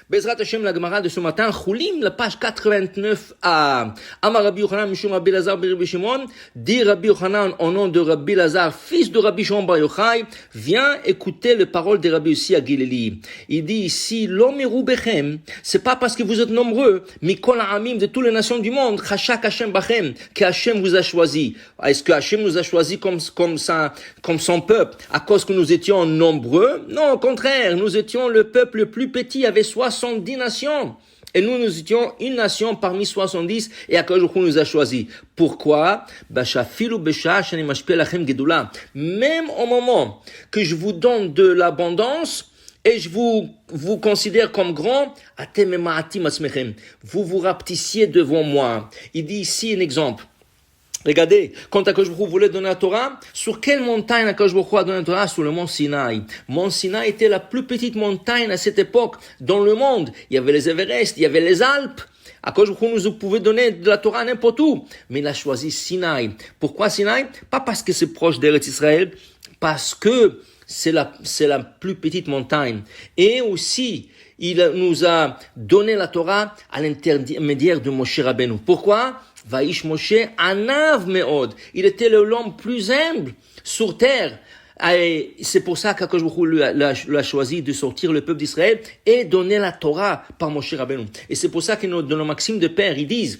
Bezrat Hashem, la Gemara de ce matin, Choulim, la page 89a. Amar Rabbi Yochanan, Mishum Rabbi Lazar, Rabbi Shimon, dit Rabbi Yochanan, au nom de Rabbi Lazar, fils de Rabbi Shimon Bar Yochai, viens écouter les paroles de Rabbi Yossi à Galilee. Il dit ici, l'homme est bechem, c'est pas parce que vous êtes nombreux, Mikol Ha'amim, de toutes les nations du monde, Chashak Hashem Bachem, que Hashem vous a choisi. Est-ce que Hashem nous a choisi comme son peuple, à cause que nous étions nombreux? Non, au contraire, nous étions le peuple le plus petit, il y avait 70 nations. Et nous étions une nation parmi 70 et Akadosh Baruch Hu nous a choisis. Pourquoi? Même au moment que je vous donne de l'abondance et je vous considère comme grand, vous vous rapetissiez devant moi. Il dit ici un exemple. Regardez, quand Akadosh Baruch Hu voulait donner la Torah, sur quelle montagne Akadosh Baruch Hu a donné la Torah? Sur le mont Sinaï. Mont Sinaï était la plus petite montagne à cette époque dans le monde. Il y avait les Everest, il y avait les Alpes. Akadosh Baruch Hu nous pouvait donner de la Torah n'importe où. Mais il a choisi Sinaï. Pourquoi Sinaï? Pas parce que c'est proche d'Eretz Israël, parce que c'est la plus petite montagne. Et aussi, il nous a donné la Torah à l'intermédiaire de Moshe Rabbeinu. Pourquoi? Vaïsh Moshe anav meod. Il était l'homme plus humble sur terre. Et c'est pour ça qu'Akadosh Baruch Hu l'a choisi de sortir le peuple d'Israël et donner la Torah par Moshe Rabbeinu. Et c'est pour ça que dans nos maximes de père, ils disent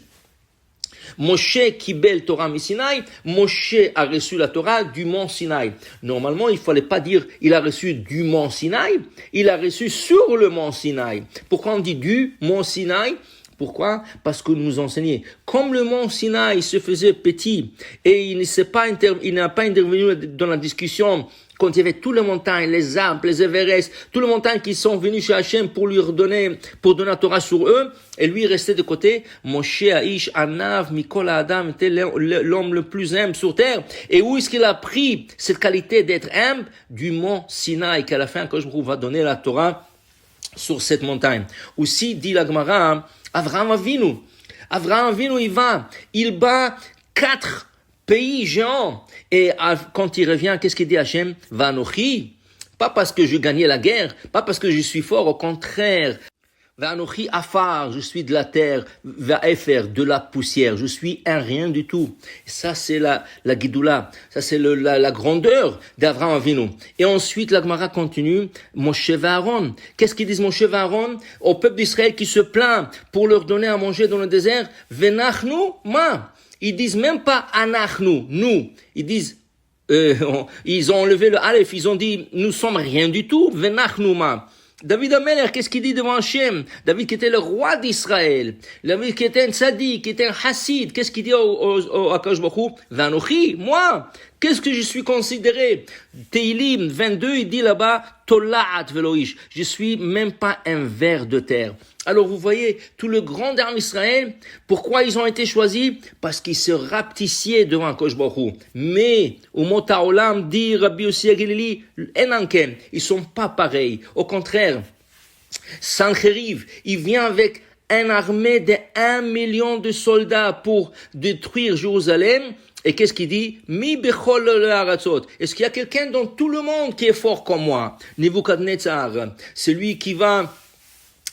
Moshe kibel Torah mi Sinaï, Moshe a reçu la Torah du mont Sinaï. Normalement, il fallait pas dire il a reçu du mont Sinaï, il a reçu sur le mont Sinaï. Pourquoi on dit du mont Sinaï? Pourquoi? Parce que nous enseignait. Comme le mont Sinaï se faisait petit et il n'a pas intervenu dans la discussion quand il y avait toutes les montagnes, les Alpes, les Everest, toutes les montagnes qui sont venues chez Hachem pour donner la Torah sur eux, et lui restait de côté. Moshe Aish Anav Mikol Adam était l'homme le plus humble sur terre. Et où est-ce qu'il a pris cette qualité d'être humble? Du mont Sinaï, qu'à la fin, quand je va donner la Torah sur cette montagne. Aussi, dit la Gemara, Avraham Avinu, il bat 4 pays géants. Et quand il revient, qu'est-ce qu'il dit Hachem? Vanochi. Pas parce que je gagnais la guerre, pas parce que je suis fort, au contraire. Vanochi afar, je suis de la terre, vaefer, de la poussière, je suis un rien du tout. Ça, c'est la Gidoula, ça, c'est la grandeur d'Avraham Avinu. Et ensuite, la Gemara continue, Moshe Aaron. Qu'est-ce qu'ils disent Moshe Aaron? Au peuple d'Israël qui se plaint pour leur donner à manger dans le désert, Venachnu ma. Ils disent même pas Anachnu, nous. Ils disent, ils ont enlevé le Aleph, ils ont dit, nous sommes rien du tout, Venachnu ma. David Ameler, qu'est-ce qu'il dit devant Hachem? David qui était le roi d'Israël. David qui était un tzaddik, qui était un chassid. Qu'est-ce qu'il dit à Akadosh Baruch Hu? Vanochi, moi, qu'est-ce que je suis considéré? Teilim 22, il dit là-bas, Tola'at veloish. Je suis même pas un ver de terre. Alors vous voyez, tout le grand arme Israël, pourquoi ils ont été choisis? Parce qu'ils se rapetissaient devant Akadosh Baruch Hu. Mais, au mot Ta'olam, dit Rabbi Yossi à Galilee, Enanken, ils sont pas pareils. Au contraire, Sancheriv, il vient avec une armée de 1 million de soldats pour détruire Jérusalem. Et qu'est-ce qu'il dit? Mi bechol haratzot. Est-ce qu'il y a quelqu'un dans tout le monde qui est fort comme moi? Nebuchadnezzar, celui qui va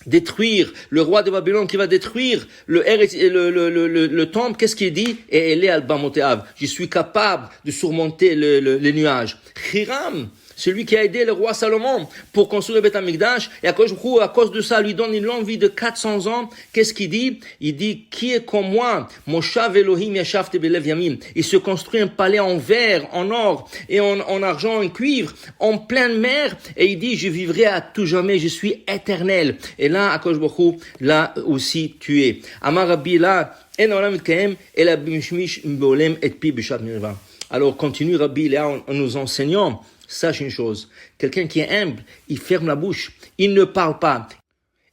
détruire, le roi de Babylone qui va détruire le temple, qu'est-ce qu'il dit? Et elle est al-Bamoteav. Je suis capable de surmonter les nuages. Hiram, celui qui a aidé le roi Salomon pour construire le Beth Amikdash, et à cause de ça, lui donne une longue vie de 400 ans. Qu'est-ce qu'il dit? Il dit, qui est comme moi? Moshav Elohim Yashavte Belev Yamim. Il se construit un palais en verre, en or, et en argent, en cuivre, en pleine mer, et il dit, je vivrai à tout jamais, je suis éternel. Et là, Akadosh Baruch Hu l'a aussi tué. Amar Rabbi là, en olam mitkaem, el abimishmish bolem et pi bishat mirva. Alors, continue Rabbi là en nous enseignant. Sache une chose, quelqu'un qui est humble, il ferme la bouche, il ne parle pas.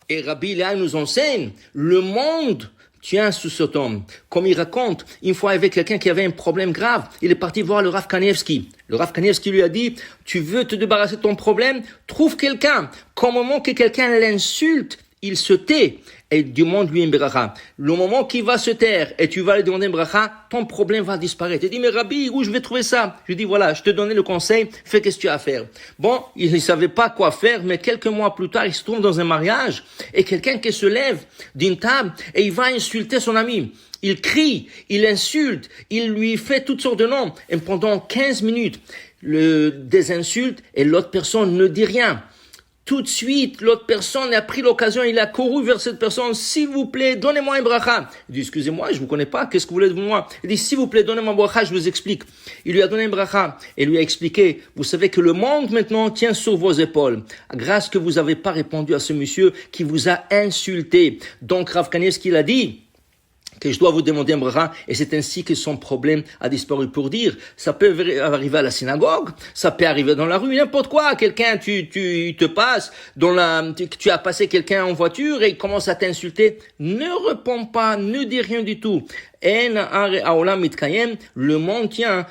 Et Rabbi Léa nous enseigne, le monde tient sous cet homme. Comme il raconte, une fois avec quelqu'un qui avait un problème grave, il est parti voir le Rav Kanievski. Le Rav Kanievski lui a dit, tu veux te débarrasser de ton problème? Trouve quelqu'un. Qu'au moment que quelqu'un l'insulte, il se tait et demande-lui une bracha. Le moment qu'il va se taire et tu vas lui demander une bracha, ton problème va disparaître. Il dit, mais Rabbi, où je vais trouver ça? Je dis, voilà, je te donnais le conseil, fais qu'est-ce que tu as à faire. Bon, il ne savait pas quoi faire, mais quelques mois plus tard, il se trouve dans un mariage et quelqu'un qui se lève d'une table et il va insulter son ami. Il crie, il insulte, il lui fait toutes sortes de noms. Et pendant 15 minutes, des insultes et l'autre personne ne dit rien. Tout de suite, l'autre personne a pris l'occasion, il a couru vers cette personne. S'il vous plaît, donnez-moi un bracha. Il dit, excusez-moi, je vous connais pas, qu'est-ce que vous voulez de moi? Il dit, s'il vous plaît, donnez-moi un bracha, je vous explique. Il lui a donné un bracha et lui a expliqué, vous savez que le monde maintenant tient sur vos épaules. Grâce que vous n'avez pas répondu à ce monsieur qui vous a insulté. Donc, Rav Kanievski l'a dit, que je dois vous demander un bracha, et c'est ainsi que son problème a disparu. Pour dire, ça peut arriver à la synagogue, ça peut arriver dans la rue, n'importe quoi. Quelqu'un, tu te passes, tu as passé quelqu'un en voiture et il commence à t'insulter. Ne réponds pas, ne dis rien du tout. Le monde tient,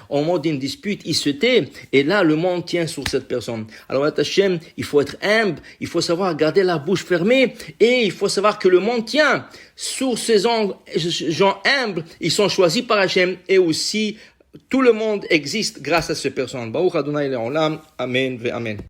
au moment d'une dispute, il se tait, et là, le monde tient sur cette personne. Alors, Hashem, il faut être humble, il faut savoir garder la bouche fermée, et il faut savoir que le monde tient sur ces gens humbles, ils sont choisis par Hashem, et aussi, tout le monde existe grâce à ces personnes. Baruch Adonai Le'olam, Amen ve Amen.